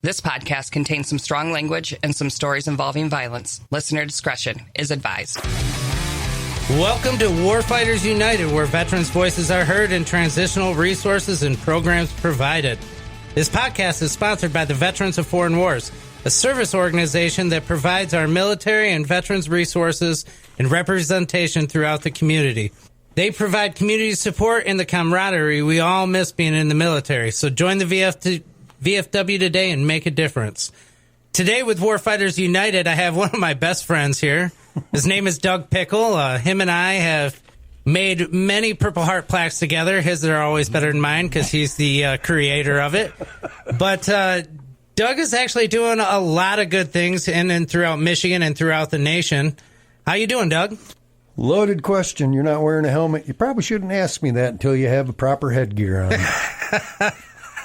This podcast contains some strong language and some stories involving violence. Listener discretion is advised. Welcome to Warfighters United, where veterans' voices are heard and transitional resources and programs provided. This podcast is sponsored by the Veterans of Foreign Wars, a service organization that provides our military and veterans resources and representation throughout the community. They provide community support and the camaraderie we all miss being in the military. So join the VFW today and make a difference. Today with Warfighters United, I have one of my best friends here. His name is Doug Pickel. Him and I have made many Purple Heart plaques together. His are always better than mine because he's the creator of it. But Doug is actually doing a lot of good things in and throughout Michigan and throughout the nation. How you doing, Doug? Loaded question. You're not wearing a helmet. You probably shouldn't ask me that until you have a proper headgear on.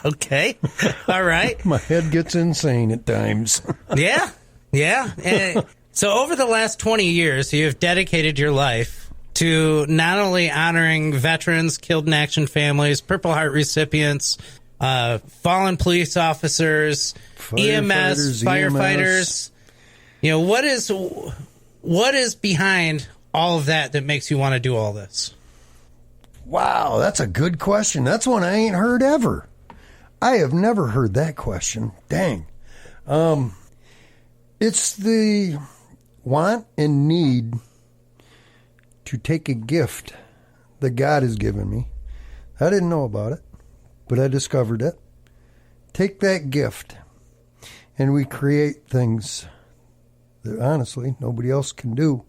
Okay. All right. My head gets insane at times. Yeah. And so over the last 20 years, you have dedicated your life to not only honoring veterans, killed in action families, Purple Heart recipients, fallen police officers, EMS, firefighters. You know, what is behind all of that makes you want to do all this? Wow, that's a good question. That's one I ain't heard ever. I have never heard that question. Dang. It's the want and need to take a gift that God has given me. I didn't know about it, but I discovered it. Take that gift, and we create things that honestly nobody else can do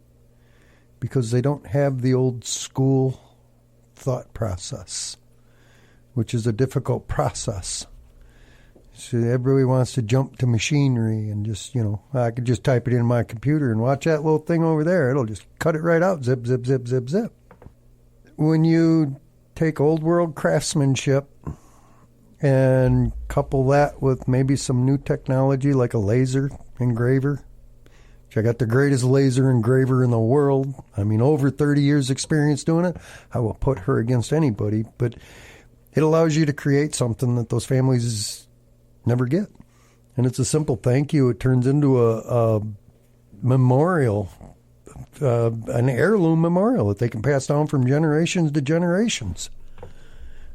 because they don't have the old school thought process, which is a difficult process. So everybody wants to jump to machinery and just, I could just type it in my computer and watch that little thing over there. It'll just cut it right out. Zip, zip, zip, zip, zip. When you take old world craftsmanship and couple that with maybe some new technology like a laser engraver, which I got the greatest laser engraver in the world. I mean, over 30 years experience doing it. I will put her against anybody, but it allows you to create something that those families never get. And it's a simple thank you. It turns into a memorial, an heirloom memorial that they can pass down from generations to generations.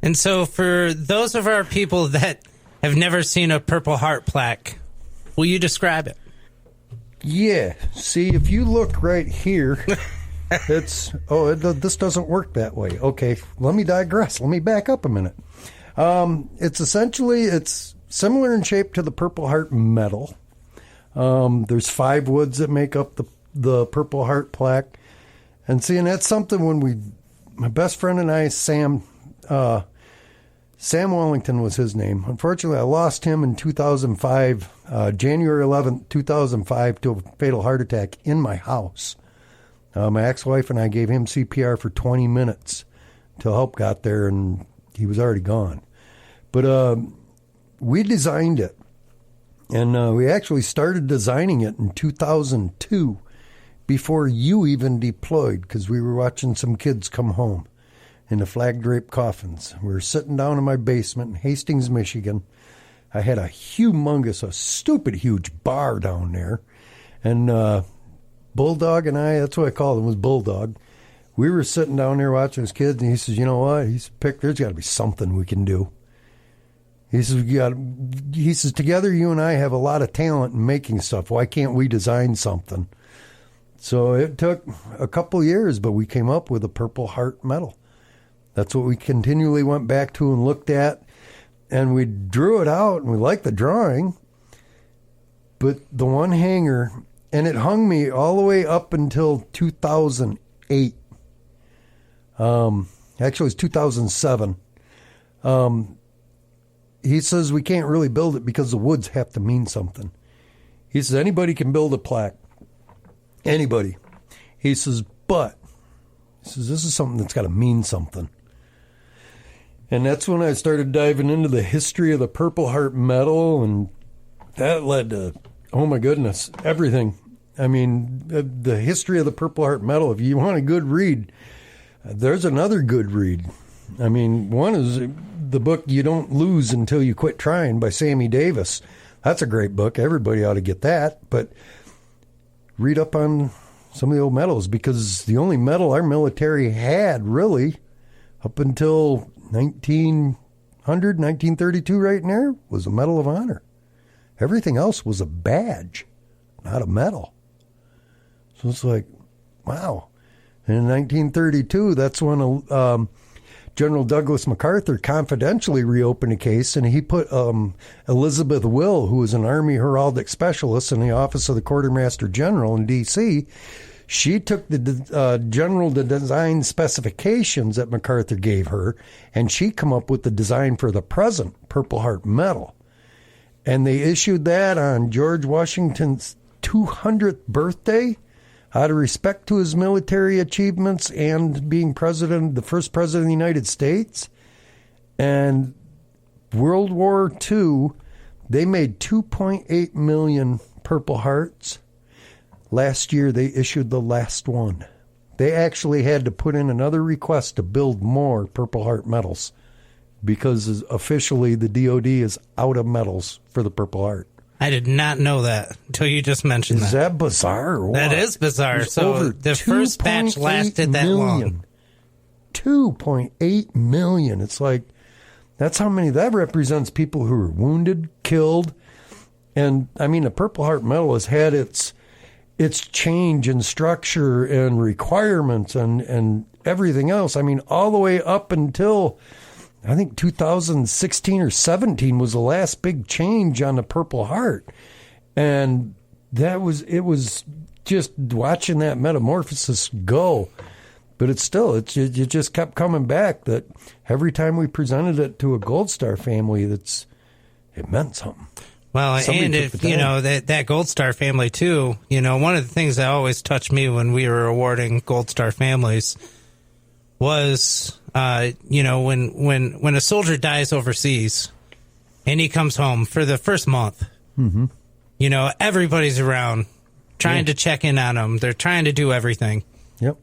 And so for those of our people that have never seen a Purple Heart plaque, will you describe it? Yeah. See, if you look right here, this doesn't work that way. Okay, let me digress. Let me back up a minute. It's similar in shape to the Purple Heart medal. There's 5 woods that make up the Purple Heart plaque. And that's something my best friend and I, Sam Wellington was his name. Unfortunately, I lost him in 2005, January 11th, 2005, to a fatal heart attack in my house. My ex-wife and I gave him CPR for 20 minutes till help got there, and he was already gone. But we designed it, and we actually started designing it in 2002 before you even deployed, because we were watching some kids come home in the flag-draped coffins. We were sitting down in my basement in Hastings, Michigan. I had a stupid huge bar down there. And Bulldog and I, that's what I called him, was Bulldog. We were sitting down there watching his kids, and he says, you know what? There's got to be something we can do. He says, together you and I have a lot of talent in making stuff. Why can't we design something? So it took a couple years, but we came up with a Purple Heart medal. That's what we continually went back to and looked at, and we drew it out, and we liked the drawing. But the one hanger, and it hung me all the way up until 2008. Actually, it was 2007. He says we can't really build it because the woods have to mean something. He says anybody can build a plaque. Anybody. He says, but this is something that's got to mean something. And that's when I started diving into the history of the Purple Heart medal, and that led to, oh my goodness, everything. I mean, the history of the Purple Heart medal, if you want a good read, there's another good read. I mean, one is the book You Don't Lose Until You Quit Trying by Sammy Davis. That's a great book. Everybody ought to get that. But read up on some of the old medals, because the only medal our military had, really, up until 1932 right in there, was a Medal of Honor. Everything else was a badge, not a medal. So it's like, wow. And in 1932, that's when General Douglas MacArthur confidentially reopened a case, and he put Elizabeth Will, who was an Army heraldic specialist in the office of the Quartermaster General in D.C., she took the general design specifications that MacArthur gave her, and she come up with the design for the present Purple Heart Medal. And they issued that on George Washington's 200th birthday, out of respect to his military achievements and being president, the first president of the United States. And World War II, they made 2.8 million Purple Hearts. Last year, they issued the last one. They actually had to put in another request to build more Purple Heart medals, because officially the DOD is out of medals for the Purple Heart. I did not know that until you just mentioned that. Is that bizarre or what? That is bizarre. So the first batch lasted that long. 2.8 million. It's like, that's how many. That represents people who were wounded, killed. And, I mean, the Purple Heart Medal has had its change in structure and requirements and everything else. I mean, all the way up until, I think 2016 or 17 was the last big change on the Purple Heart. And it was just watching that metamorphosis go. But it just kept coming back, that every time we presented it to a Gold Star family, it meant something. Well, and if, that Gold Star family too, one of the things that always touched me when we were awarding Gold Star families was, when a soldier dies overseas and he comes home for the first month, mm-hmm. Everybody's around trying to check in on him. They're trying to do everything. Yep.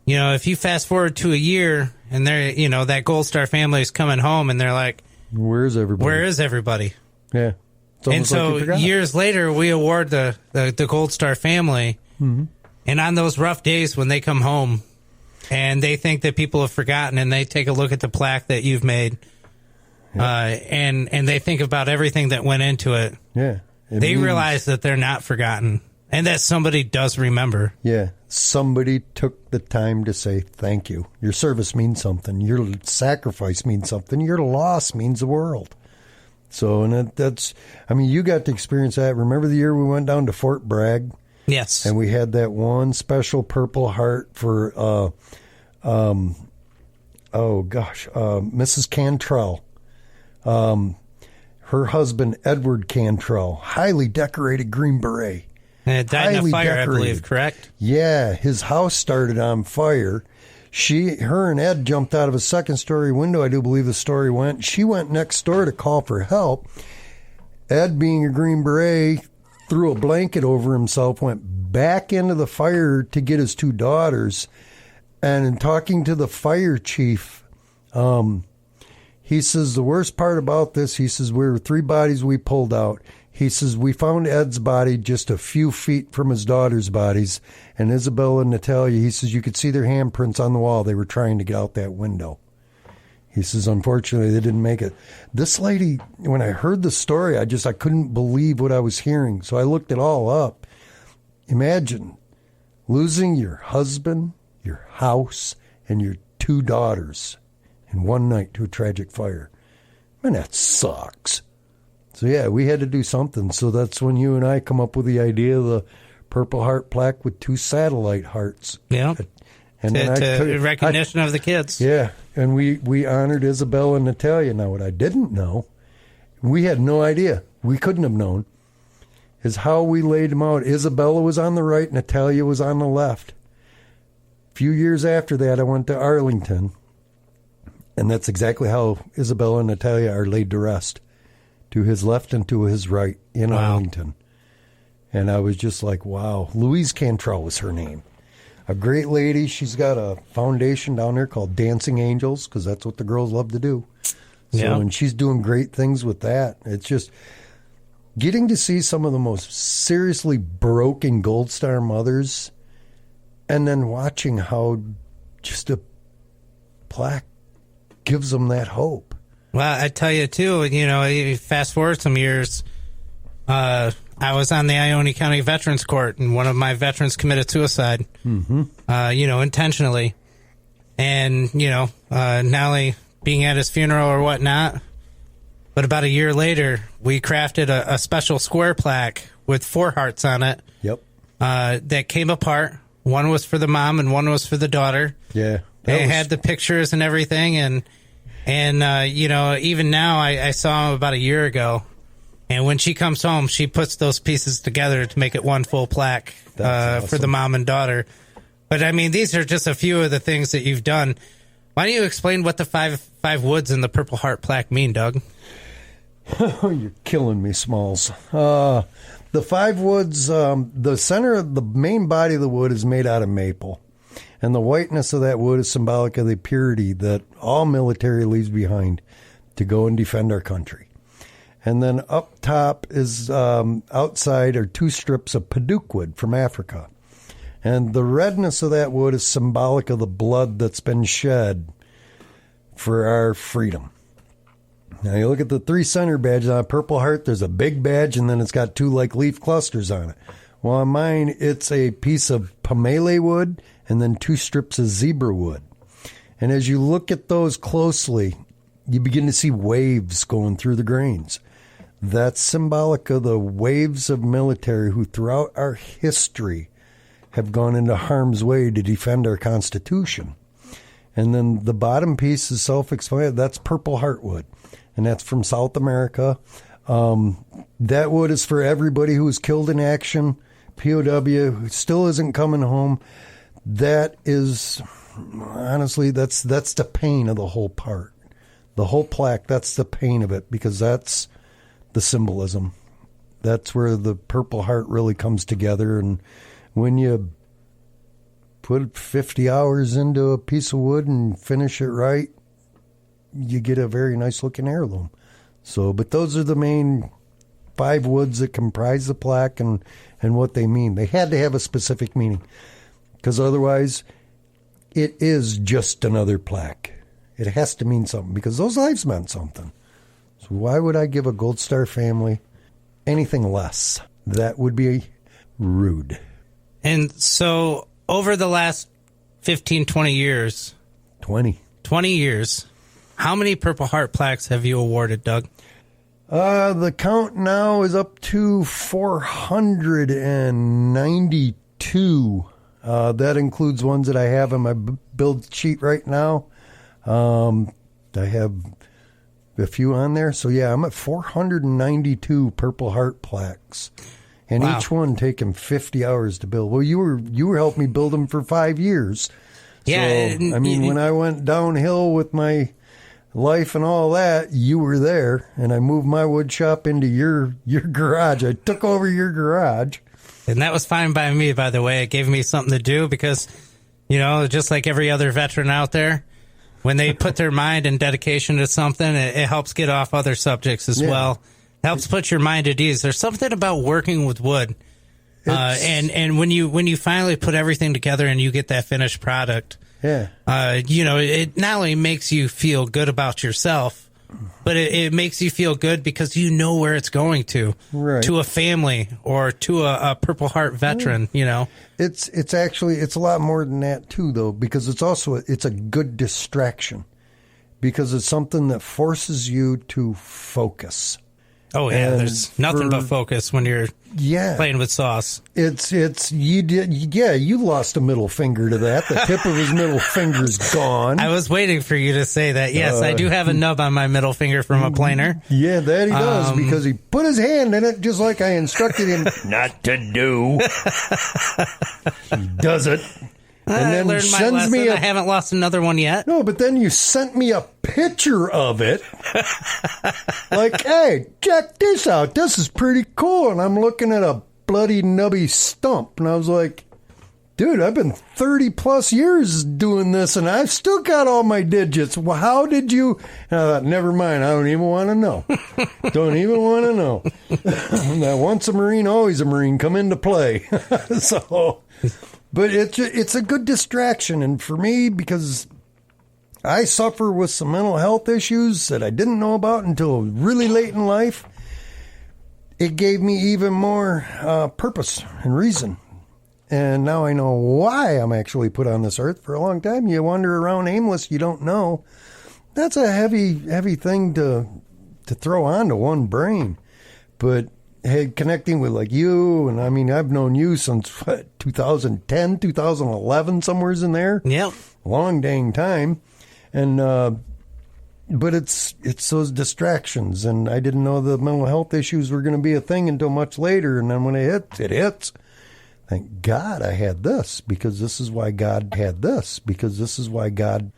If you fast forward to a year and they're, that Gold Star family is coming home and they're like, where's everybody? Where is everybody? Yeah. And so years later, we award the Gold Star family. Mm-hmm. And on those rough days when they come home and they think that people have forgotten, and they take a look at the plaque that you've made, and they think about everything that went into it, they realize that they're not forgotten and that somebody does remember. Yeah. Somebody took the time to say thank you. Your service means something. Your sacrifice means something. Your loss means the world. So, and you got to experience that. Remember the year we went down to Fort Bragg? Yes. And we had that one special Purple Heart for, Mrs. Cantrell. Her husband, Edward Cantrell, highly decorated Green Beret. And it died in a fire, I believe, correct? Yeah, his house started on fire. Her and Ed jumped out of a second-story window, I do believe the story went. She went next door to call for help. Ed, being a Green Beret, threw a blanket over himself, went back into the fire to get his two daughters. And in talking to the fire chief, he says, the worst part about this, he says, we were 3 bodies we pulled out. He says, we found Ed's body just a few feet from his daughter's bodies, and Isabella and Natalia, he says, you could see their handprints on the wall. They were trying to get out that window. He says, unfortunately, they didn't make it. This lady, when I heard the story, I couldn't believe what I was hearing. So I looked it all up. Imagine losing your husband, your house, and your 2 daughters in one night to a tragic fire. Man, that sucks. So, yeah, we had to do something. So that's when you and I come up with the idea of the Purple Heart plaque with 2 satellite hearts. Yeah. And to recognition of the kids. Yeah. And we honored Isabella and Natalia. Now, what I didn't know, we had no idea. We couldn't have known, is how we laid them out. Isabella was on the right. Natalia was on the left. A few years after that, I went to Arlington. And that's exactly how Isabella and Natalia are laid to rest. To his left and to his right in Arlington. And I was just like, wow. Louise Cantrell was her name. A great lady. She's got a foundation down there called Dancing Angels, because that's what the girls love to do. So, and she's doing great things with that. It's just, getting to see some of the most seriously broken Gold Star mothers, and then watching how just a plaque gives them that hope. Well, I tell you, too, you fast forward some years, I was on the Ione County Veterans Court, and one of my veterans committed suicide, intentionally. And, not only being at his funeral or whatnot, but about a year later, we crafted a special square plaque with 4 hearts on it. Yep. That came apart. One was for the mom and one was for the daughter. Yeah. They had the pictures and everything. And even now, I saw him about a year ago. And when she comes home, she puts those pieces together to make it one full plaque awesome. For the mom and daughter. But, I mean, these are just a few of the things that you've done. Why don't you explain what the five woods and the Purple Heart plaque mean, Doug? Oh, you're killing me, Smalls. The 5 woods, the center of the main body of the wood is made out of maple. And the whiteness of that wood is symbolic of the purity that all military leaves behind to go and defend our country. And then up top is outside are 2 strips of padauk wood from Africa. And the redness of that wood is symbolic of the blood that's been shed for our freedom. Now, you look at the 3 center badges on a Purple Heart, there's a big badge, and then it's got 2 like leaf clusters on it. Well, on mine, it's a piece of pamele wood and then 2 strips of zebra wood. And as you look at those closely, you begin to see waves going through the grains. That's symbolic of the waves of military who throughout our history have gone into harm's way to defend our Constitution. And then the bottom piece is self-explanatory. That's Purple Heart wood, and that's from South America. That wood is for everybody who was killed in action, POW, who still isn't coming home. That is, honestly, that's the pain of the whole part. The whole plaque, that's the pain of it, because that's the symbolism. That's where the Purple Heart really comes together. And when you put 50 hours into a piece of wood and finish it right, you get a very nice looking heirloom. So, but those are the main 5 woods that comprise the plaque and what they mean. They had to have a specific meaning, because otherwise it is just another plaque. It has to mean something, because those lives meant something. So why would I give a Gold Star family anything less? That would be rude. And so over the last 15, 20 years... 20 years, how many Purple Heart plaques have you awarded, Doug? The count now is up to 492. That includes ones that I have on my build sheet right now. I have a few on there. So, yeah, I'm at 492 Purple Heart plaques. And wow. Each one taking 50 hours to build. Well, you were helping me build them for 5 years. Yeah. So, I mean, when I went downhill with my life and all that, you were there. And I moved my wood shop into your garage. I took over your garage. And that was fine by me, by the way. It gave me something to do because, just like every other veteran out there, when they put their mind and dedication to something, it helps get off other subjects as well. It helps put your mind at ease. There's something about working with wood. And when you finally put everything together and you get that finished product, it not only makes you feel good about yourself, but it makes you feel good because you know where it's going to a family or to a Purple Heart veteran, It's actually, it's a lot more than that too, though, because it's a good distraction, because it's something that forces you to focus. Oh yeah, there's nothing but focus when you're playing with sauce. You lost a middle finger to that. The tip of his middle finger's gone. I was waiting for you to say that. Yes, I do have a nub on my middle finger from a planer. Yeah, that he does, because he put his hand in it just like I instructed him not to do. He does it. And then learned my lesson. I haven't lost another one yet. No, but then you sent me a picture of it. Like, hey, check this out. This is pretty cool. And I'm looking at a bloody nubby stump. And I was like, dude, I've been 30 plus years doing this and I've still got all my digits. Well, how did you? And I thought, never mind. I don't even want to know. Don't even want to know. Now, once a Marine, always a Marine, come into play. But it's a good distraction. And for me, because I suffer with some mental health issues that I didn't know about until really late in life, it gave me even more purpose and reason. And now I know why I'm actually put on this earth. For a long time, you wander around aimless, you don't know. That's a heavy thing to throw onto one brain. But hey, connecting with like you, and I mean, I've known you since 2010, 2011, somewhere's in there. Yep. Long dang time. And but it's those distractions, and I didn't know the mental health issues were going to be a thing until much later. And then when it hits. Thank God I had this, because this is why God had this, because this is why God,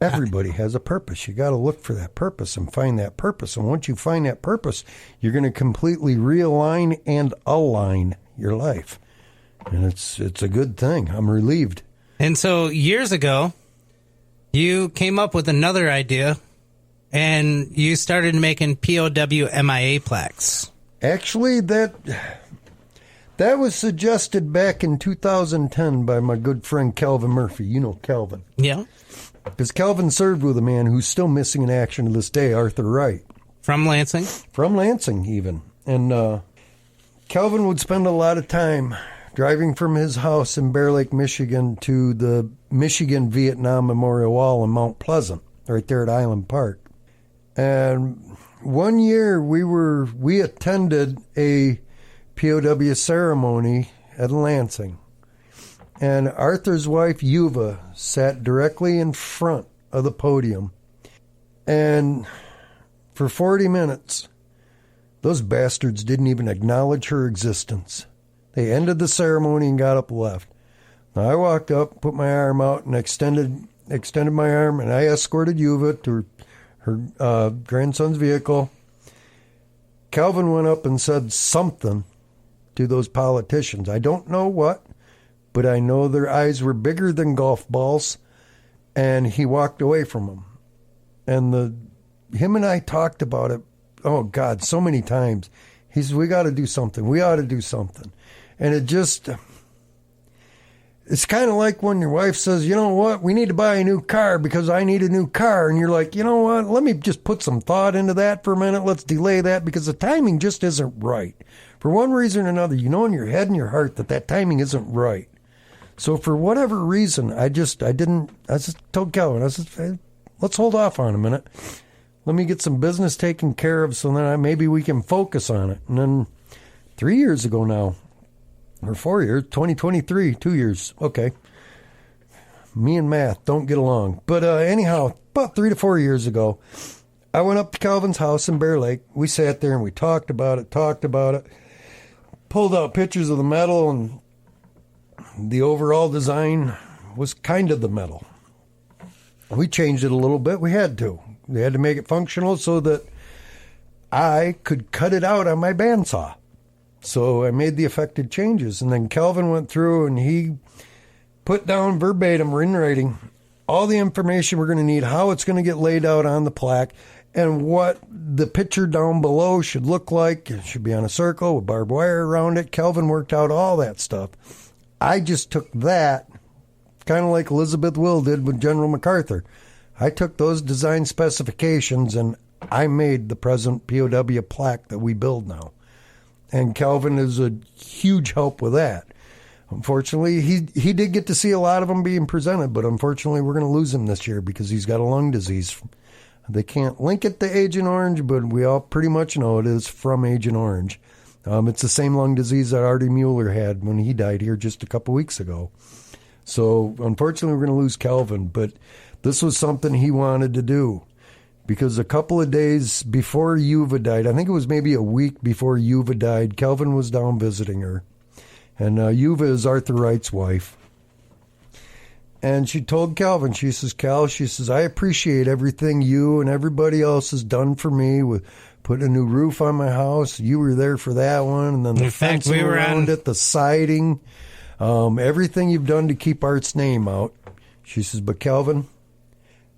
everybody has a purpose. You got to look for that purpose and find that purpose. And once you find that purpose, you're going to completely realign and align your life. And it's a good thing. I'm relieved. And so years ago, you came up with another idea and you started making POW MIA plaques. Actually, that was suggested back in 2010 by my good friend Calvin Murphy. You know Calvin. Yeah. Because Calvin served with a man who's still missing in action to this day, Arthur Wright. From Lansing? From Lansing, even. And Calvin would spend a lot of time driving from his house in Bear Lake, Michigan to the Michigan-Vietnam Memorial Wall in Mount Pleasant, right there at Island Park. And one year we attended a POW ceremony at Lansing. And Arthur's wife, Yuva, sat directly in front of the podium. And for 40 minutes, those bastards didn't even acknowledge her existence. They ended the ceremony and got up and left. Now, I walked up, put my arm out, and extended my arm, and I escorted Yuva to her grandson's vehicle. Calvin went up and said something to those politicians. I don't know what, but I know their eyes were bigger than golf balls, and he walked away from them. And him and I talked about it, oh God, so many times. He says, we got to do something. We ought to do something. And it's kind of like when your wife says, you know what, we need to buy a new car because I need a new car. And you're like, you know what, let me just put some thought into that for a minute. Let's delay that because the timing just isn't right. For one reason or another, you know in your head and your heart that timing isn't right. So for whatever reason, I just told Calvin, I said, hey, let's hold off on a minute. Let me get some business taken care of so then maybe we can focus on it. And then 3 years ago now, or 4 years, 2023, 2 years. Okay. Me and math don't get along. But anyhow, about 3 to 4 years ago, I went up to Calvin's house in Bear Lake. We sat there and we talked about it, pulled out pictures of the metal, and the overall design was kind of the metal. We changed it a little bit. We had to. We had to make it functional so that I could cut it out on my bandsaw. So I made the affected changes. And then Calvin went through and he put down verbatim, in writing, all the information we're going to need, how it's going to get laid out on the plaque, and what the picture down below should look like. It should be on a circle with barbed wire around it. Calvin worked out all that stuff. I just took that, kind of like Elizabeth Will did with General MacArthur. I took those design specifications and I made the present POW plaque that we build now. And Calvin is a huge help with that. Unfortunately, he did get to see a lot of them being presented, but unfortunately we're going to lose him this year because he's got a lung disease. They can't link it to Agent Orange, but we all pretty much know it is from Agent Orange. It's the same lung disease that Artie Mueller had when he died here just a couple weeks ago. So unfortunately we're going to lose Calvin, but this was something he wanted to do. Because a couple of days before Yuva died, I think it was maybe a week before Yuva died, Calvin was down visiting her. And Yuva is Arthur Wright's wife. And she told Calvin, she says, Cal, she says, I appreciate everything you and everybody else has done for me with putting a new roof on my house. You were there for that one. And then the fencing around it, the siding. Everything you've done to keep Art's name out. She says, but Calvin,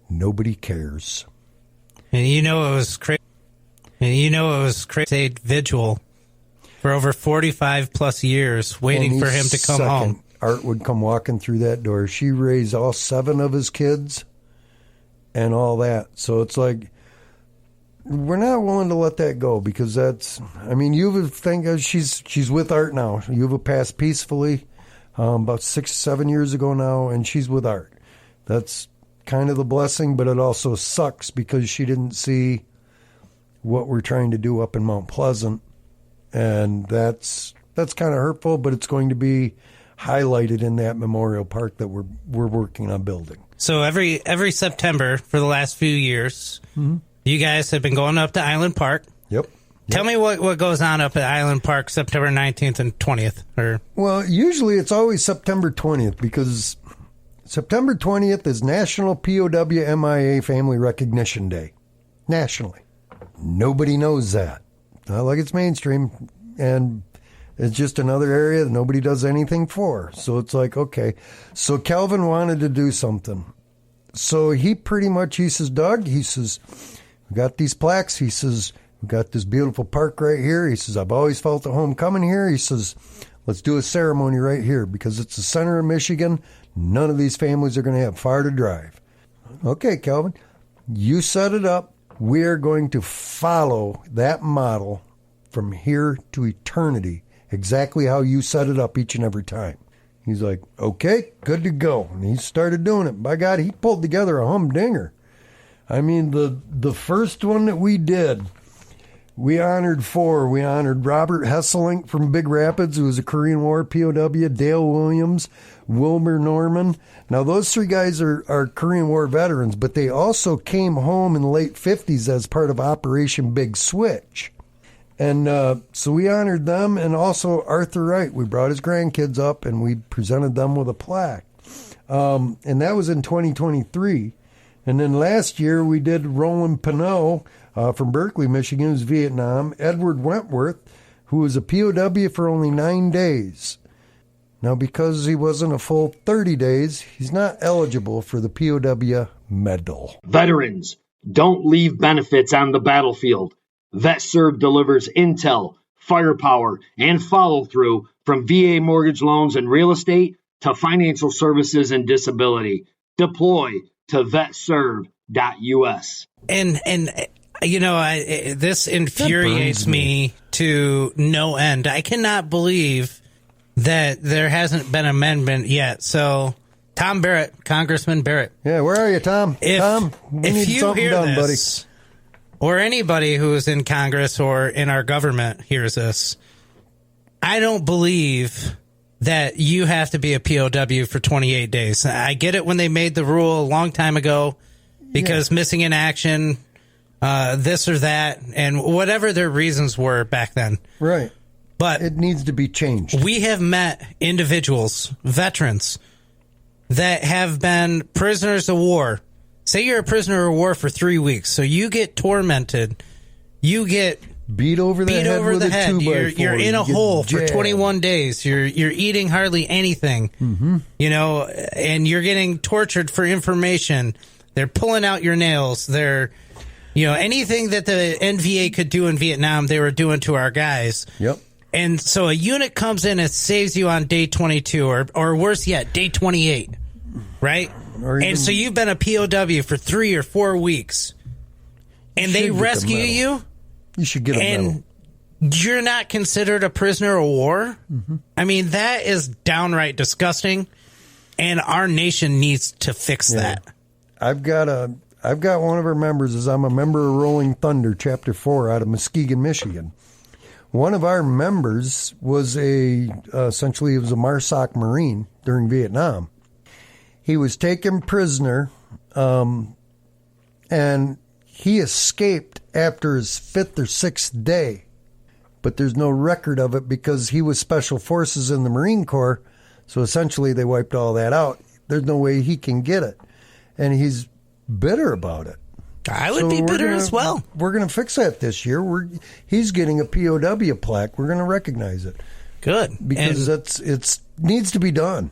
nobody cares. And it was crazy. Stayed vigil for over 45 plus years, waiting for him to come home. Art would come walking through that door. She raised all 7 of his kids and all that. So it's like, we're not willing to let that go, because Yuva, she's with Art now. Yuva passed peacefully about 6-7 years ago now, and she's with Art. That's kind of the blessing, but it also sucks because she didn't see what we're trying to do up in Mount Pleasant, and that's kind of hurtful, but it's going to be highlighted in that memorial park that we're working on building. So every September for the last few years, you guys have been going up to Island Park. Yep. Tell me what goes on up at Island Park September 19th and 20th. Well, usually it's always September 20th, because September 20th is National POW MIA Family Recognition Day. Nationally. Nobody knows that. Not like it's mainstream, and it's just another area that nobody does anything for. So it's like, okay. So Calvin wanted to do something. So he says, Doug, he says, we got these plaques. He says, we got this beautiful park right here. He says, I've always felt at home coming here. He says, let's do a ceremony right here, because it's the center of Michigan. None of these families are going to have far to drive. Okay, Calvin, you set it up. We are going to follow that model from here to eternity, exactly how you set it up each and every time. He's like, okay, good to go. And he started doing it. By God, he pulled together a humdinger. I mean, the first one that we did, we honored 4. We honored Robert Hesselink from Big Rapids, who was a Korean War POW, Dale Williams, Wilbur Norman. Now, those 3 guys are Korean War veterans, but they also came home in the late 50s as part of Operation Big Switch. And so we honored them, and also Arthur Wright. We brought his grandkids up, and we presented them with a plaque. And that was in 2023. And then last year we did Roland Pinot from Berkeley, Michigan, who's Vietnam. Edward Wentworth, who was a POW for only 9 days. Now, because he wasn't a full 30 days, he's not eligible for the POW medal. Veterans, don't leave benefits on the battlefield. VetServe delivers intel, firepower, and follow-through from VA mortgage loans and real estate to financial services and disability. Deploy to vetserve.us. And this infuriates me to no end. I cannot believe that there hasn't been an amendment yet. So, Tom Barrett, Congressman Barrett. Yeah, where are you, Tom? Tom, we need something done, buddy. Or anybody who is in Congress or in our government hears this, I don't believe that you have to be a POW for 28 days. I get it when they made the rule a long time ago because missing in action, this or that, and whatever their reasons were back then. Right. But it needs to be changed. We have met individuals, veterans, that have been prisoners of war. Say you're a prisoner of war for 3 weeks, so you get tormented, you get beat over the head with a 2x4. You're in a hole for 21 days. You're eating hardly anything, and you're getting tortured for information. They're pulling out your nails. They're, anything that the NVA could do in Vietnam, they were doing to our guys. Yep. And so a unit comes in and saves you on day 22, or worse yet, day 28, right? And so you've been a POW for 3 or 4 weeks, and they rescue you. You should get a medal. And you're not considered a prisoner of war? Mm-hmm. I mean, that is downright disgusting, and our nation needs to fix that. I've got one of our members, as I'm a member of Rolling Thunder, Chapter 4, out of Muskegon, Michigan. One of our members was essentially he was a MARSOC Marine during Vietnam. He was taken prisoner, and he escaped after his 5th or 6th day. But there's no record of it because he was Special Forces in the Marine Corps, so essentially they wiped all that out. There's no way he can get it. And he's bitter about it. I would be bitter as well. We're going to fix that this year. He's getting a POW plaque. We're going to recognize it. Good. Because it needs to be done.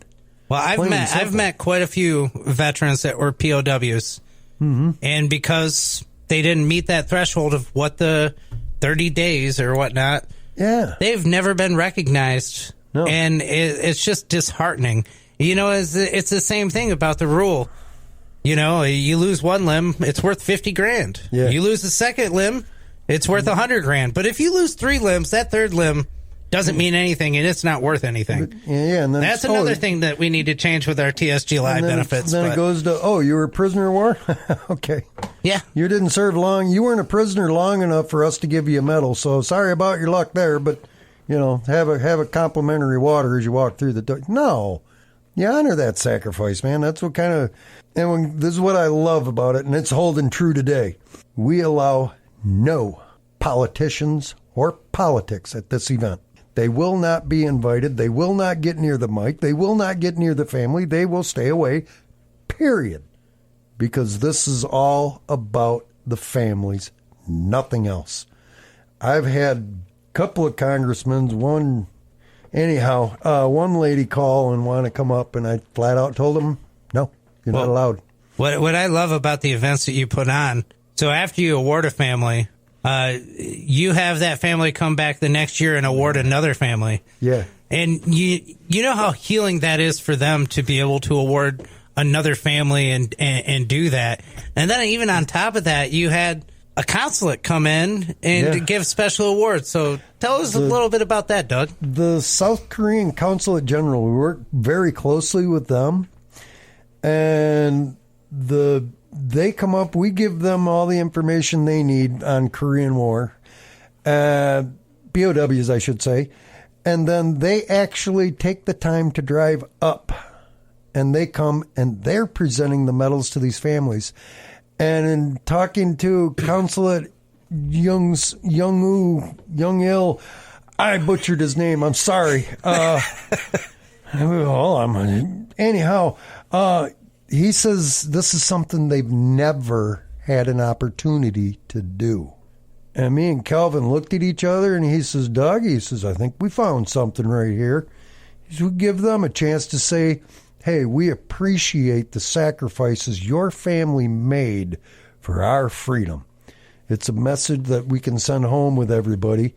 Well, I've met quite a few veterans that were POWs. Mm-hmm. And because they didn't meet that threshold of what the 30 days or whatnot, they've never been recognized. No. And it's just disheartening. You know, it's the same thing about the rule. You know, you lose one limb, it's worth $50,000. Yeah. You lose the second limb, it's worth $100,000. But if you lose 3 limbs, that third limb doesn't mean anything, and it's not worth anything. And then that's another thing that we need to change with our TSG Live benefits. Then it goes to, you were a prisoner of war? Okay. Yeah. You didn't serve long. You weren't a prisoner long enough for us to give you a medal, so sorry about your luck there, but, you know, have a complimentary water as you walk through the door. No. You honor that sacrifice, man. That's what kind of... And this is what I love about it, and it's holding true today. We allow no politicians or politics at this event. They will not be invited. They will not get near the mic. They will not get near the family. They will stay away, period. Because this is all about the families, nothing else. I've had a couple of congressmen, one lady call and want to come up, and I flat out told them, no, you're not allowed. What I love about the events that you put on, so after you award a family, you have that family come back the next year and award another family. Yeah. And you know how healing that is for them to be able to award another family and do that. And then even on top of that, you had a consulate come in and give special awards. So tell us a little bit about that, Doug. The South Korean Consulate General, we work very closely with them. And they come up, we give them all the information they need on Korean War, POWs, I should say, and then they actually take the time to drive up, and they come and they're presenting the medals to these families. And in talking to Consulate Young-il, I butchered his name, I'm sorry. Anyhow, he says this is something they've never had an opportunity to do. And me and Calvin looked at each other, and he says, Doug, I think we found something right here. He says, we give them a chance to say, hey, we appreciate the sacrifices your family made for our freedom. It's a message that we can send home with everybody.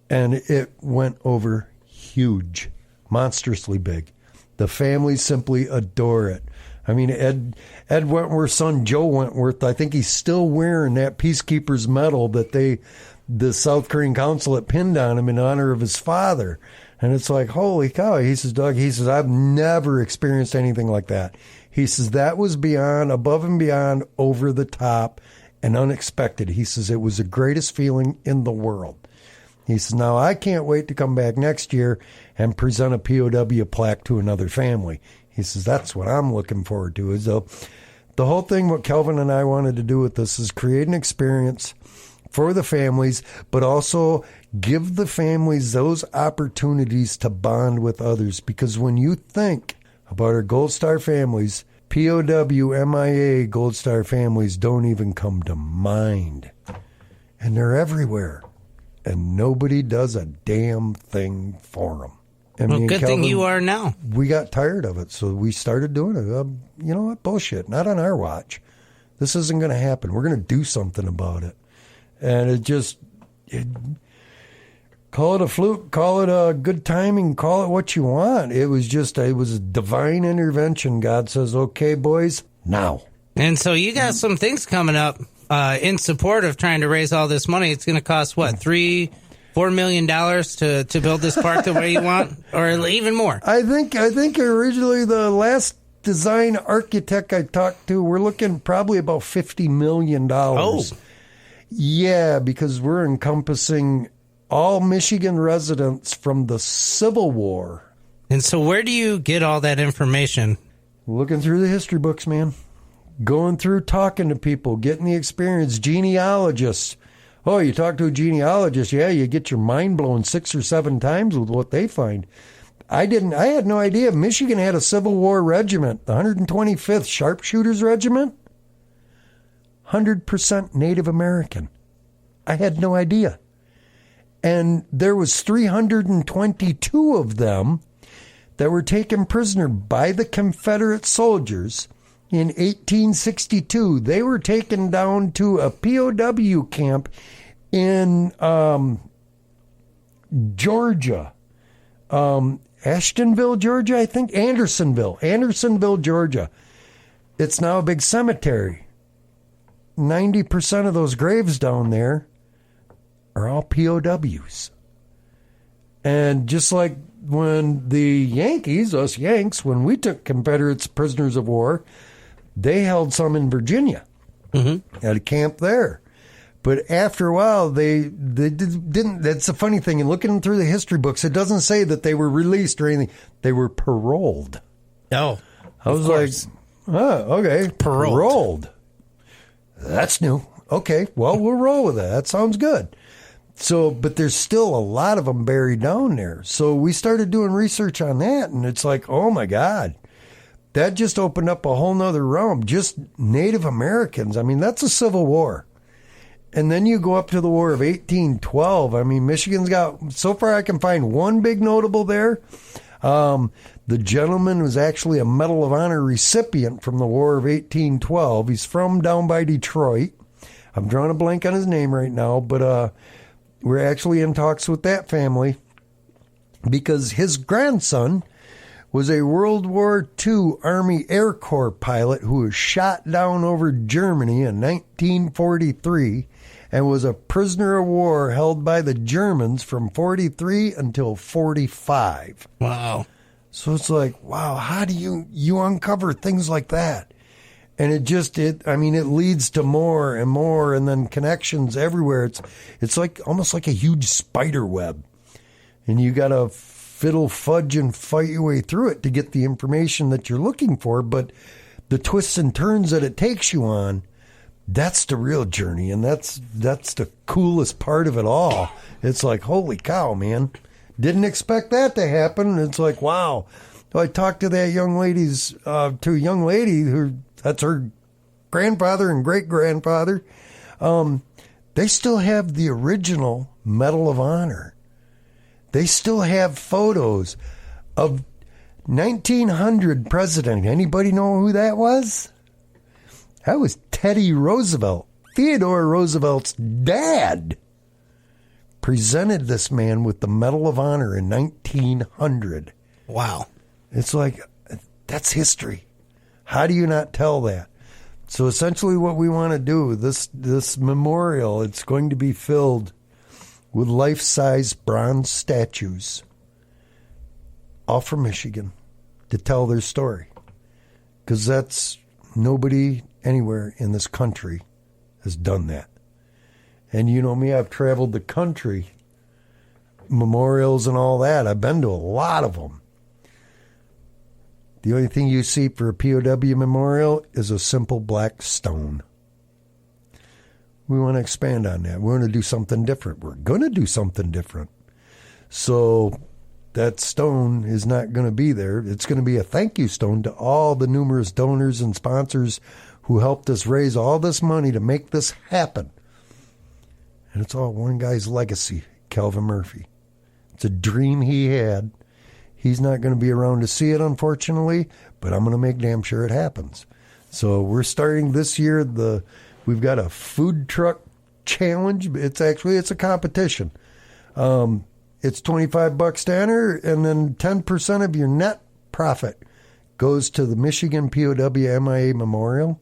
And it went over huge, monstrously big. The families simply adore it. I mean, Ed Wentworth's son, Joe Wentworth, I think he's still wearing that Peacekeeper's medal that the South Korean consulate pinned on him in honor of his father. And it's like, holy cow. He says, Doug, I've never experienced anything like that. He says, that was above and beyond, over the top and unexpected. He says, it was the greatest feeling in the world. He says, now I can't wait to come back next year and present a POW plaque to another family. He says, that's what I'm looking forward to. Is the whole thing, what Kelvin and I wanted to do with this is create an experience for the families, but also give the families those opportunities to bond with others. Because when you think about our Gold Star families, POW, MIA Gold Star families don't even come to mind. And they're everywhere. And nobody does a damn thing for them. Well, good thing you are now. We got tired of it, so we started doing it. You know what? Bullshit. Not on our watch. This isn't going to happen. We're going to do something about it. And call it a fluke, call it a good timing, call it what you want. It was a divine intervention. God says, okay, boys, now. And so you got some things coming up in support of trying to raise all this money. It's going to cost, what, $4 million to build this park the way you want, or even more? I think originally the last design architect I talked to, we're looking probably about $50 million. Oh. Yeah, because we're encompassing all Michigan residents from the Civil War. And so where do you get all that information? Looking through the history books, man. Going through, talking to people, getting the experience. Genealogists. Oh, you talk to a genealogist, yeah, you get your mind blown 6 or 7 times with what they find. I had no idea Michigan had a Civil War regiment, the 125th Sharpshooters Regiment. 100% Native American. I had no idea. And there was 322 of them that were taken prisoner by the Confederate soldiers in 1862. They were taken down to a POW camp in Georgia. Ashtonville, Georgia, I think. Andersonville, Georgia. It's now a big cemetery. 90% of those graves down there are all POWs. And just like when the Yankees, us Yanks, when we took Confederates prisoners of war, they held some in Virginia at a camp there. But after a while, they didn't. That's a funny thing. And looking through the history books, it doesn't say that they were released or anything. They were paroled. Oh, I was like, oh, okay. Paroled. That's new. Okay, well, we'll roll with that. That sounds good. So, but there's still a lot of them buried down there. So we started doing research on that, and it's like, oh my God, that just opened up a whole nother realm. Just Native Americans. I mean, that's a civil war. And then you go up to the War of 1812. I mean, Michigan's got, so far I can find one big notable there. The gentleman was actually a Medal of Honor recipient from the War of 1812. He's from down by Detroit. I'm drawing a blank on his name right now, but we're actually in talks with that family because his grandson was a World War II Army Air Corps pilot who was shot down over Germany in 1943 and was a prisoner of war held by the Germans from 43 until 45. Wow. So it's like, wow, how do you uncover things like that? And it leads to more and more, and then connections everywhere. It's like almost like a huge spider web. And you got to fiddle, fudge, and fight your way through it to get the information that you're looking for. But the twists and turns that it takes you on, that's the real journey. And that's the coolest part of it all. It's like, holy cow, man. Didn't expect that to happen. It's like, wow. So I talked to that young lady's, to a young lady who, that's her grandfather and great-grandfather. They still have the original Medal of Honor. They still have photos of 1900 president. Anybody know who that was? That was Teddy Roosevelt. Theodore Roosevelt's dad presented this man with the Medal of Honor in 1900. Wow. It's like, that's history. How do you not tell that? So essentially what we want to do, this memorial, it's going to be filled with life-size bronze statues, all from Michigan, to tell their story. Because that's, nobody anywhere in this country has done that. And you know me, I've traveled the country, memorials and all that. I've been to a lot of them. The only thing you see for a POW memorial is a simple black stone. We want to expand on that. We want to do something different. We're going to do something different. So that stone is not going to be there. It's going to be a thank you stone to all the numerous donors and sponsors who helped us raise all this money to make this happen. And it's all one guy's legacy, Calvin Murphy. It's a dream he had. He's not going to be around to see it, unfortunately, but I'm going to make damn sure it happens. So we're starting this year. We've got a food truck challenge. It's a competition. It's $25 to enter, and then 10% of your net profit goes to the Michigan POW MIA Memorial,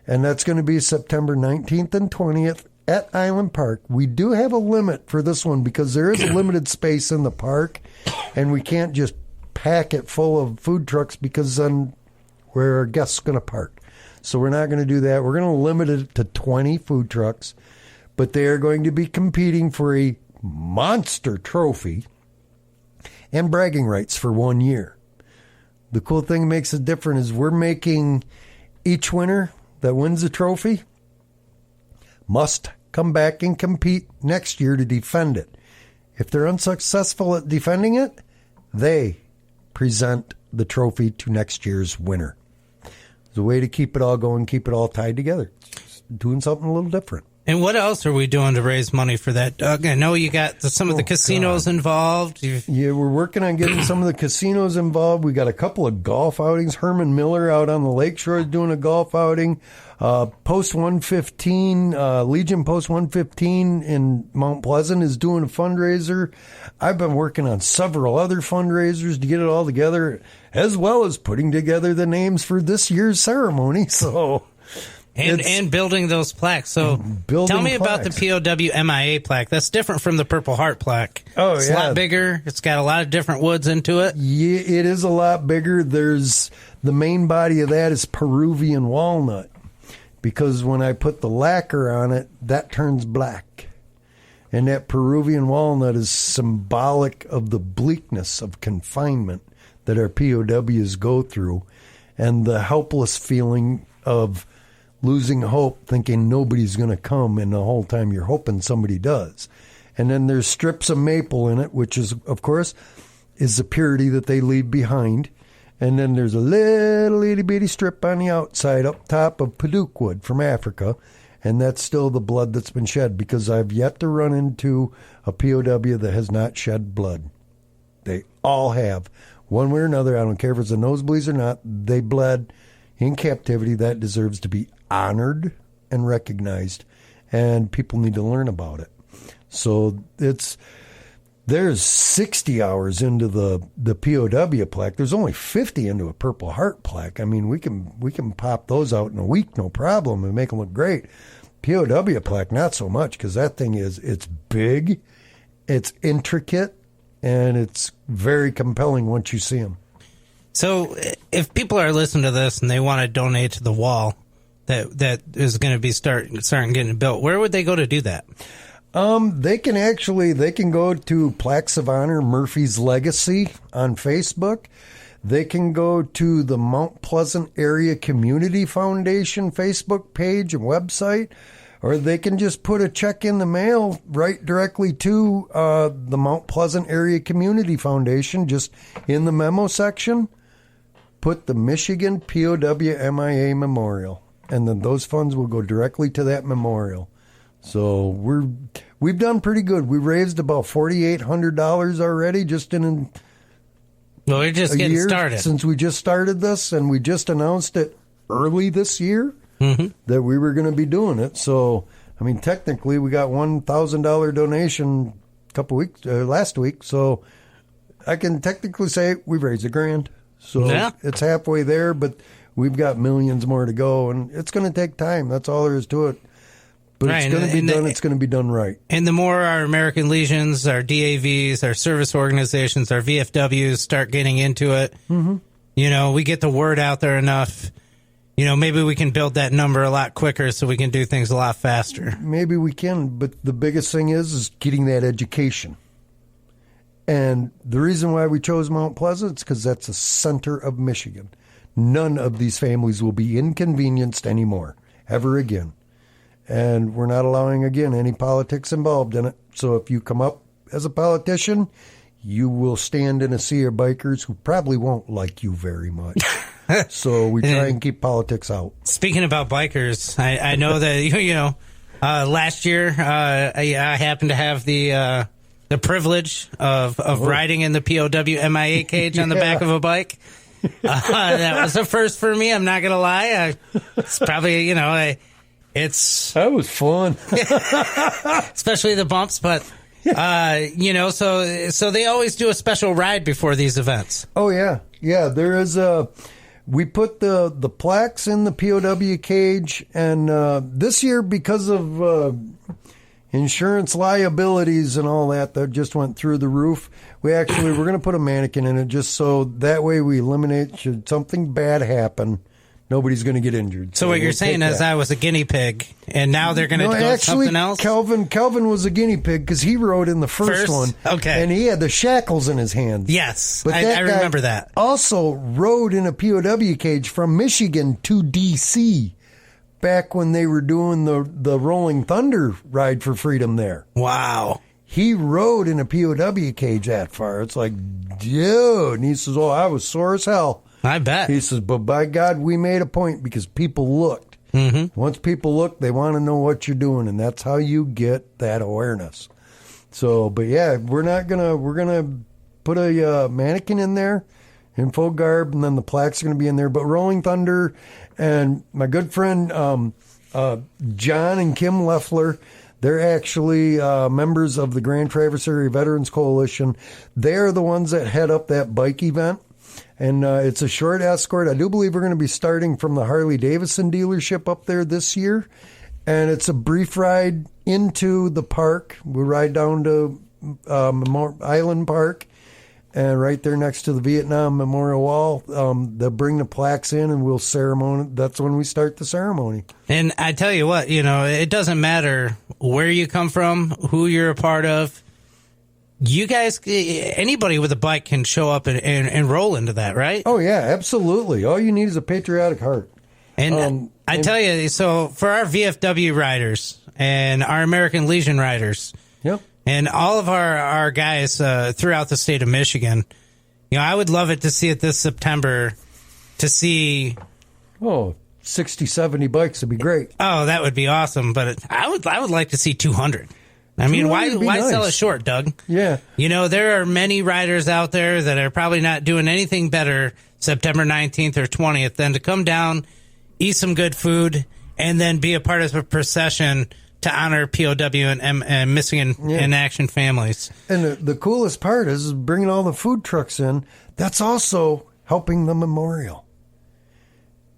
and that's going to be September 19th and 20th at Island Park. We do have a limit for this one because there is a limited space in the park, and we can't just pack it full of food trucks because then where are our guests going to park? So we're not going to do that. We're going to limit it to 20 food trucks, but they are going to be competing for a monster trophy and bragging rights for 1 year. The cool thing that makes it different is we're making each winner that wins the trophy must come back and compete next year to defend it. If they're unsuccessful at defending it, they present the trophy to next year's winner. It's a way to keep it all going, keep it all tied together. Just doing something a little different. And what else are we doing to raise money for that, Doug? I know you got some of the casinos involved. Yeah, we're working on getting some of the casinos involved. We got a couple of golf outings. Herman Miller out on the lakeshore is doing a golf outing. Post 115, Legion Post 115 in Mount Pleasant is doing a fundraiser. I've been working on several other fundraisers to get it all together, as well as putting together the names for this year's ceremony. So... And building those plaques. So tell me about the POW MIA plaque. That's different from the Purple Heart plaque. Oh, it's a lot bigger. It's got a lot of different woods into it. Yeah, it is a lot bigger. There's the main body of that is Peruvian walnut, because when I put the lacquer on it, that turns black. And that Peruvian walnut is symbolic of the bleakness of confinement that our POWs go through, and the helpless feeling of losing hope, thinking nobody's going to come, and the whole time you're hoping somebody does. And then there's strips of maple in it, which is, of course, is the purity that they leave behind. And then there's a little itty bitty strip on the outside up top of Paduke wood from Africa, and that's still the blood that's been shed, because I've yet to run into a POW that has not shed blood. They all have. One way or another, I don't care if it's a nosebleeds or not, they bled in captivity. That deserves to be honored and recognized, and people need to learn about it. So there's 60 hours into the POW plaque. There's only 50 into a Purple Heart plaque. I mean, we can pop those out in a week, no problem, and make them look great. POW plaque, not so much, because that thing it's big, it's intricate, and it's very compelling once you see them. So if people are listening to this and they want to donate to the wall that is going to be starting getting built, where would they go to do that? They can go to Plaques of Honor Murphy's Legacy on Facebook. They can go to the Mount Pleasant Area Community Foundation Facebook page and website, or they can just put a check in the mail right directly to the Mount Pleasant Area Community Foundation, just in the memo section. Put the Michigan POW MIA Memorial, and then those funds will go directly to that memorial. So we've done pretty good. We raised about $4,800 already just in we're just getting started since we just started this, and we just announced it early this year that we were going to be doing it. So I mean, technically, we got $1,000 donation last week. So I can technically say we've raised $1,000. So it's halfway there, but we've got millions more to go, and it's going to take time. That's all there is to it. But it's going to be done. It's going to be done right. And the more our American Legions, our DAVs, our service organizations, our VFWs start getting into it, we get the word out there enough, maybe we can build that number a lot quicker so we can do things a lot faster. Maybe we can, but the biggest thing is getting that education. And the reason why we chose Mount Pleasant is because that's the center of Michigan. None of these families will be inconvenienced anymore, ever again. And we're not allowing, again, any politics involved in it. So if you come up as a politician, you will stand in a sea of bikers who probably won't like you very much. So we try and keep politics out. Speaking about bikers, I know that, last year I happened to have the privilege of riding in the POW MIA cage on the back of a bike. That was a first for me. I'm not going to lie. It's probably, that was fun. Especially the bumps, but, so they always do a special ride before these events. Oh, yeah. Yeah, there is we put the plaques in the POW cage, and this year, because of insurance liabilities and all that just went through the roof, we're going to put a mannequin in it, just so that way we eliminate, should something bad happen, nobody's going to get injured. So what you're saying is I was a guinea pig, and now they're going to go something else? Calvin was a guinea pig because he rode in the first one. Okay. And he had the shackles in his hands. Yes, but I remember that. Also rode in a POW cage from Michigan to D.C. back when they were doing the Rolling Thunder Ride for Freedom there. Wow. He rode in a POW cage that far. It's like, dude. And he says, I was sore as hell. I bet. He says, but by God, we made a point because people looked. Mm-hmm. Once people look, they want to know what you're doing, and that's how you get that awareness. So, but yeah, we're gonna put a mannequin in there in full garb, and then the plaques are gonna be in there. But Rolling Thunder and my good friend John and Kim Leffler, they're actually members of the Grand Traverse Area Veterans Coalition. They're the ones that head up that bike event. And it's a short escort. I do believe we're going to be starting from the Harley-Davidson dealership up there this year. And it's a brief ride into the park. We ride down to Island Park. And right there next to the Vietnam Memorial Wall, they'll bring the plaques in and we'll ceremony. That's when we start the ceremony. And I tell you what, it doesn't matter where you come from, who you're a part of. You guys, anybody with a bike can show up and roll into that, right? Oh, yeah, absolutely. All you need is a patriotic heart. And I tell you, so for our VFW riders and our American Legion riders, yep, and all of our guys throughout the state of Michigan, I would love it to see it this September to see... 60, 70 bikes would be great. Oh, that would be awesome. But I would like to see 200. I mean, why nice. Sell it short, Doug? Yeah. There are many riders out there that are probably not doing anything better September 19th or 20th than to come down, eat some good food, and then be a part of a procession to honor POW and missing in action families. And the coolest part is bringing all the food trucks in. That's also helping the memorial.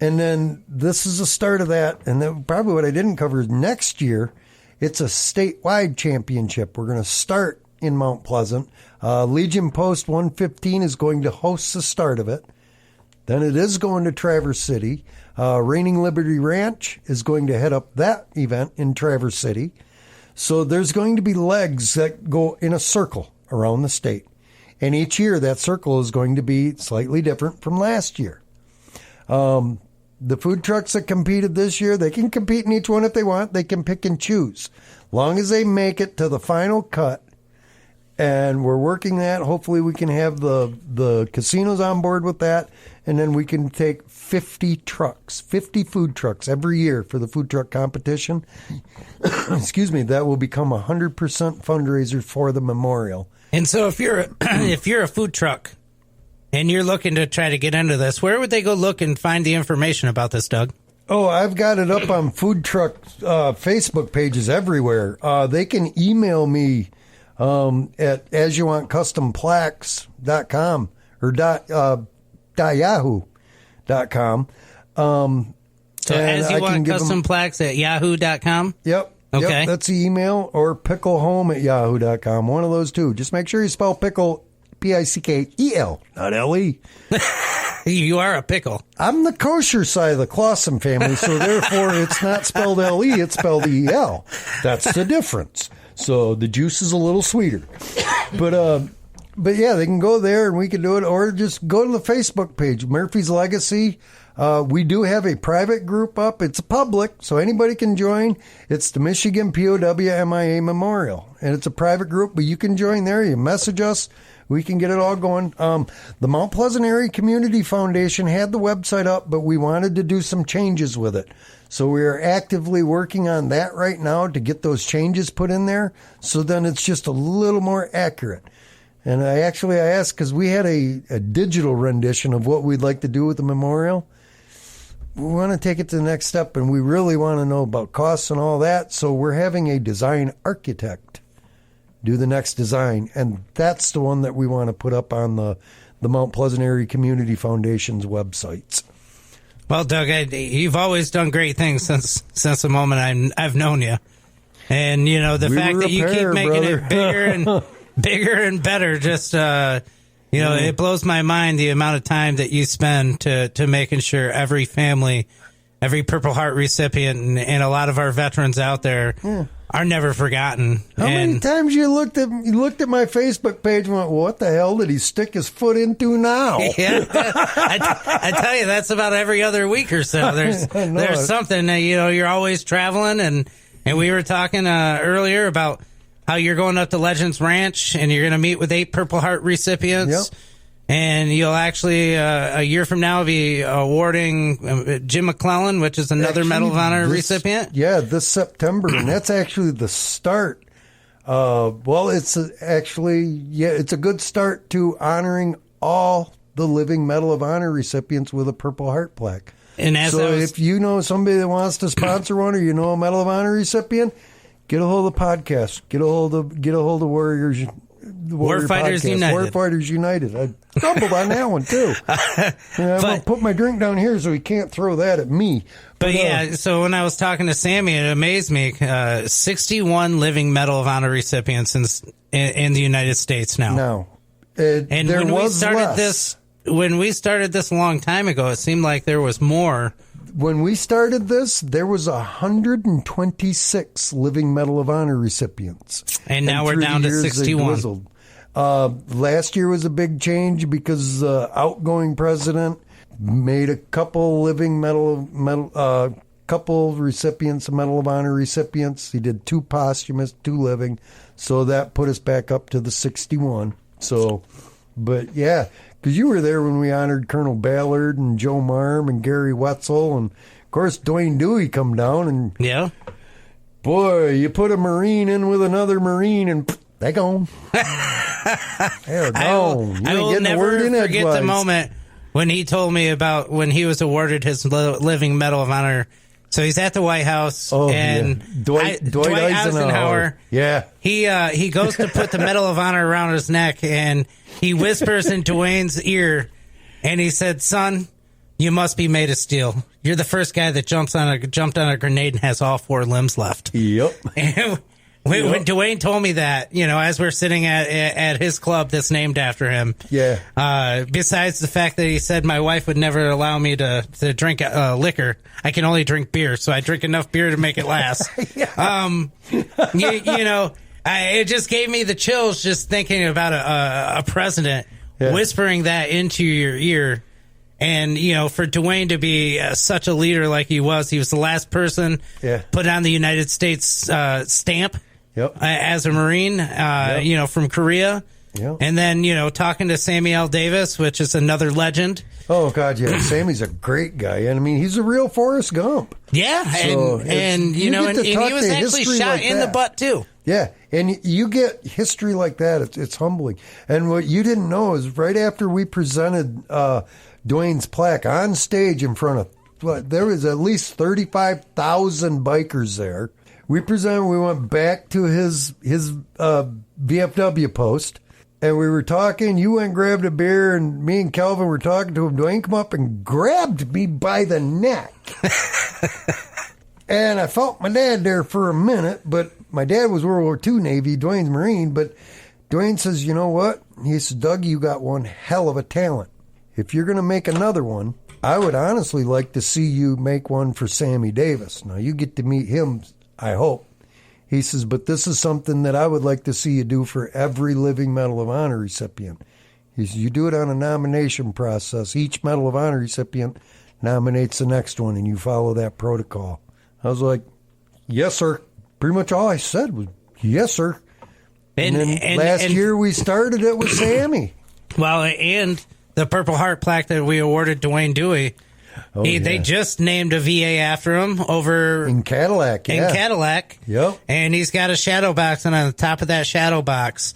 And then this is the start of that. And then probably what I didn't cover is next year, it's a statewide championship. We're going to start in Mount Pleasant. Legion Post 115 is going to host the start of it. Then it is going to Traverse City. Reigning Liberty Ranch is going to head up that event in Traverse City. So there's going to be legs that go in a circle around the state. And each year that circle is going to be slightly different from last year. The food trucks that competed this year, they can compete in each one if they want. They can pick and choose. Long as they make it to the final cut. And we're working that. Hopefully we can have the casinos on board with that. And then we can take 50 food trucks every year for the food truck competition. Excuse me, that will become 100% fundraiser for the memorial. And so if you're a food truck and you're looking to try to get into this, where would they go look and find the information about this, Doug? Oh, I've got it up on food truck Facebook pages everywhere. They can email me at azuwantcustomplaques.com or .yahoo.com. So azuwantcustomplaques at yahoo.com? Yep. Okay. Yep, that's the email, or picklehome at yahoo.com. One of those two. Just make sure you spell pickle Pickel, not L-E. You are a pickle. I'm the kosher side of the Clausen family, so therefore it's not spelled L-E, it's spelled E-L. That's the difference. So the juice is a little sweeter. But yeah, they can go there and we can do it, or just go to the Facebook page, Murphy's Legacy. We do have a private group up. It's public, so anybody can join. It's the Michigan POW MIA Memorial, and it's a private group, but you can join there. You message us. We can get it all going. The Mount Pleasant Area Community Foundation had the website up, but we wanted to do some changes with it. So we are actively working on that right now to get those changes put in there, so then it's just a little more accurate. And I asked, because we had a digital rendition of what we'd like to do with the memorial. We want to take it to the next step, and we really want to know about costs and all that. So we're having a design architect do the next design, and that's the one that we want to put up on the Mount Pleasant Area Community Foundation's websites. Well, Doug, you've always done great things since the moment I've known you, and the fact that you keep making it bigger and better. Just it blows my mind the amount of time that you spend to making sure every family, every Purple Heart recipient, and a lot of our veterans out there are never forgotten. How many times you looked at my Facebook page and went, what the hell did he stick his foot into now? Yeah, I tell you, that's about every other week or so. There's something that, you're always traveling, and we were talking earlier about how you're going up to Legends Ranch and you're going to meet with 8 Purple Heart recipients. Yep. And you'll actually, a year from now, be awarding Jim McClellan, which is another Medal of Honor recipient. Yeah, this September. And that's actually the start. It's a good start to honoring all the living Medal of Honor recipients with a Purple Heart plaque. And if you know somebody that wants to sponsor one, or you know a Medal of Honor recipient, get a hold of the podcast. Get a hold of Warriors. Warfighters United. Warfighters United. I stumbled on that one too. I'm gonna put my drink down here so he can't throw that at me. But so when I was talking to Sammy, it amazed me. 61 living Medal of Honor recipients in the United States now. And when we started this a long time ago, it seemed like there was more. When we started this, there was 126 living Medal of Honor recipients. And now we're down to 61. Last year was a big change because the outgoing president made a couple living couple recipients of Medal of Honor recipients. He did 2 posthumous, 2 living. So that put us back up to the 61. So, but yeah, because you were there when we honored Colonel Ballard and Joe Marm and Gary Wetzel, and of course Dwayne Dewey come down, and boy, you put a Marine in with another Marine, and they gone. They're gone. I will never forget the moment when he told me about when he was awarded his living Medal of Honor. So he's at the White House, Dwight Eisenhower. Yeah, he goes to put the Medal of Honor around his neck, and he whispers in Dwayne's ear, and he said, "Son, you must be made of steel. You're the first guy that jumped on a grenade and has all 4 limbs left." Yep. And when Dwayne told me that, as we're sitting at his club that's named after him, besides the fact that he said my wife would never allow me to drink liquor, I can only drink beer, so I drink enough beer to make it last. It just gave me the chills just thinking about a president whispering that into your ear. And, for Dwayne to be such a leader like he was the last person put on the United States stamp as a Marine, from Korea. Yep. And then, talking to Samuel Davis, which is another legend. Oh, God, yeah. Sammy's a great guy. And, I mean, he's a real Forrest Gump. Yeah. So and he was actually shot in the butt, too. Yeah. And you get history like that. It's humbling. And what you didn't know is right after we presented Dwayne's plaque on stage in front of, there was at least 35,000 bikers there. We went back to his VFW post, and we were talking. You went and grabbed a beer, and me and Calvin were talking to him. Dwayne come up and grabbed me by the neck. And I felt my dad there for a minute, but my dad was World War II Navy, Dwayne's Marine. But Dwayne says, you know what? He says, Doug, you got one hell of a talent. If you're going to make another one, I would honestly like to see you make one for Sammy Davis. Now, you get to meet him, I hope. He says, but this is something that I would like to see you do for every living Medal of Honor recipient. He says, you do it on a nomination process. Each Medal of Honor recipient nominates the next one, and you follow that protocol. I was like, yes, sir. Pretty much all I said was, yes, sir. And then last year we started it with Sammy. Well, and the Purple Heart plaque that we awarded Dwayne Dewey, they just named a VA after him over in Cadillac. Yeah. In Cadillac. Yep. And he's got a shadow box, and on the top of that shadow box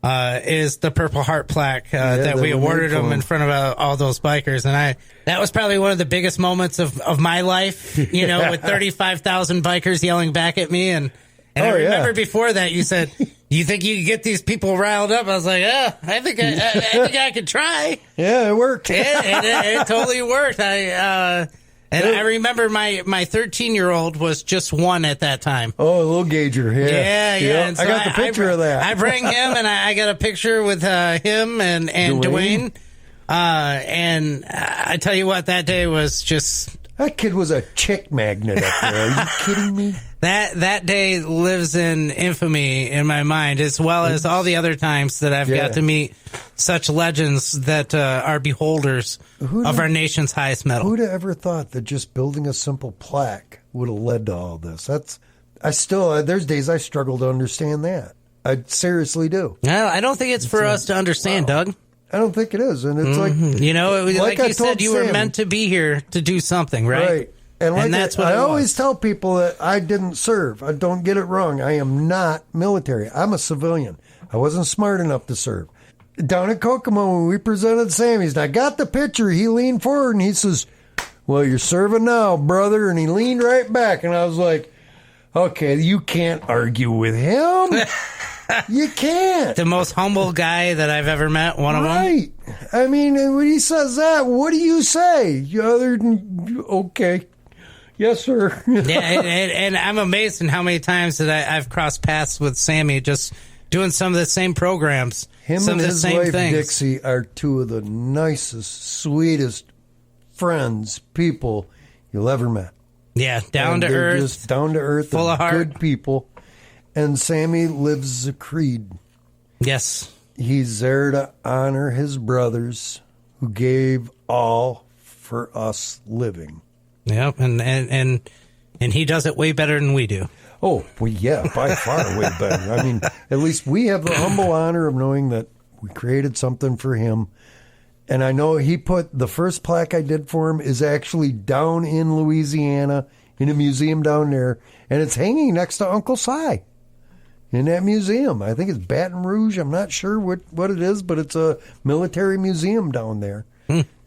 is the Purple Heart plaque that we awarded him in front of all those bikers. And that was probably one of the biggest moments of my life, with 35,000 bikers yelling back at me. And I remember before that you said, you think you can get these people riled up? I was like, yeah, I think I could try. Yeah, it worked. It totally worked. I remember my 13-year-old was just 1 at that time. Oh, a little gauger. Yeah. Yeah. So I got the picture of that. I bring him, and I got a picture with him and Dwayne. And I tell you what, that day was just... That kid was a chick magnet up there. Are you kidding me? That day lives in infamy in my mind, as well as all the other times that I've got to meet such legends that are beholders of our nation's highest medal. Who'd have ever thought that just building a simple plaque would have led to all this? There's days I struggle to understand that. I seriously do. No, I don't think it's for us to understand, Doug. I don't think it is. And it's like, like you said, you were meant to be here to do something, right? Right. And that's what I always tell people that I didn't serve. I don't get it wrong. I am not military. I'm a civilian. I wasn't smart enough to serve. Down at Kokomo, when we presented Sammy's, and I got the picture, he leaned forward and he says, well, you're serving now, brother. And he leaned right back. And I was like, okay, you can't argue with him. You can't. The most humble guy that I've ever met, one of them. Right. I mean, when he says that, what do you say? Other than, okay. Yes, sir. Yeah, and I'm amazed in how many times that I've crossed paths with Sammy just doing some of the same programs. Some and of the his same wife, things. Dixie, are two of the nicest, sweetest friends, people you'll ever met. Yeah, down to earth. Just down to earth, full of heart. Good people. And Sammy lives a creed. Yes. He's there to honor his brothers who gave all for us living. Yep, and he does it way better than we do. Oh, well, yeah, by far way better. I mean, at least we have the humble honor of knowing that we created something for him. And I know he put the first plaque I did for him is actually down in Louisiana in a museum down there, and it's hanging next to Uncle Si in that museum. I think it's Baton Rouge. I'm not sure what it is, but it's a military museum down there.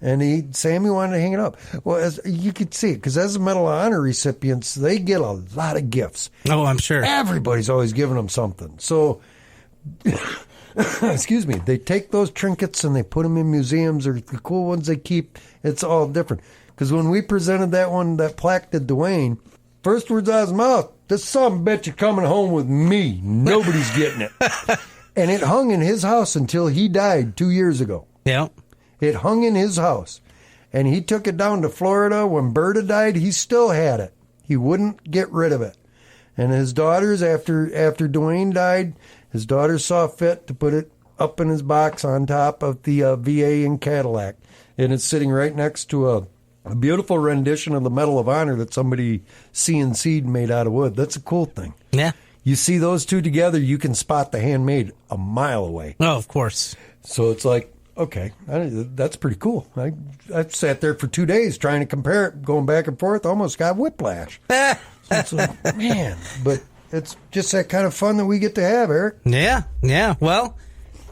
And Sammy wanted to hang it up. Well, as you could see it, because as a Medal of Honor recipients, they get a lot of gifts. Oh, I'm sure. Everybody's always giving them something. So, excuse me, they take those trinkets and they put them in museums, or the cool ones they keep. It's all different. Because when we presented that plaque to Dwayne, first words out of his mouth, this son of a bitch is coming home with me. Nobody's getting it. And it hung in his house until he died 2 years ago. Yeah. It hung in his house. And he took it down to Florida. When Berta died, he still had it. He wouldn't get rid of it. And his daughters, after Dwayne died, his daughters saw fit to put it up in his box on top of the VA in Cadillac. And it's sitting right next to a beautiful rendition of the Medal of Honor that somebody CNC'd made out of wood. That's a cool thing. Yeah. You see those two together, you can spot the handmade a mile away. Oh, of course. So it's like, okay, that's pretty cool. I sat there for 2 days trying to compare it, going back and forth, almost got whiplash. It's like, man, but it's just that kind of fun that we get to have, Eric. Yeah. Well,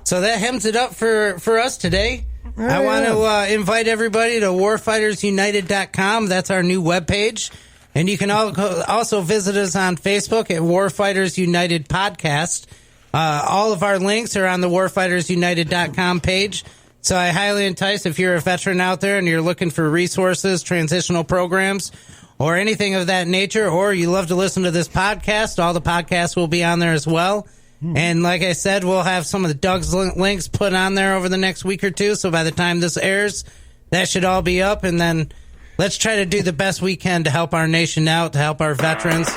so that hems it up for us today. I want to invite everybody to warfightersunited.com. That's our new webpage. And you can also visit us on Facebook at Warfighters United Podcast. All of our links are on the warfightersunited.com page. So I highly entice, if you're a veteran out there and you're looking for resources, transitional programs, or anything of that nature, or you love to listen to this podcast, all the podcasts will be on there as well. And like I said, we'll have some of the Doug's links put on there over the next week or two. So by the time this airs, that should all be up. And then let's try to do the best we can to help our nation out, to help our veterans.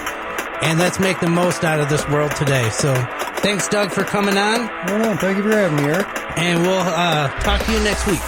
And let's make the most out of this world today. So thanks, Doug, for coming on. No, thank you for having me, Eric. And we'll talk to you next week.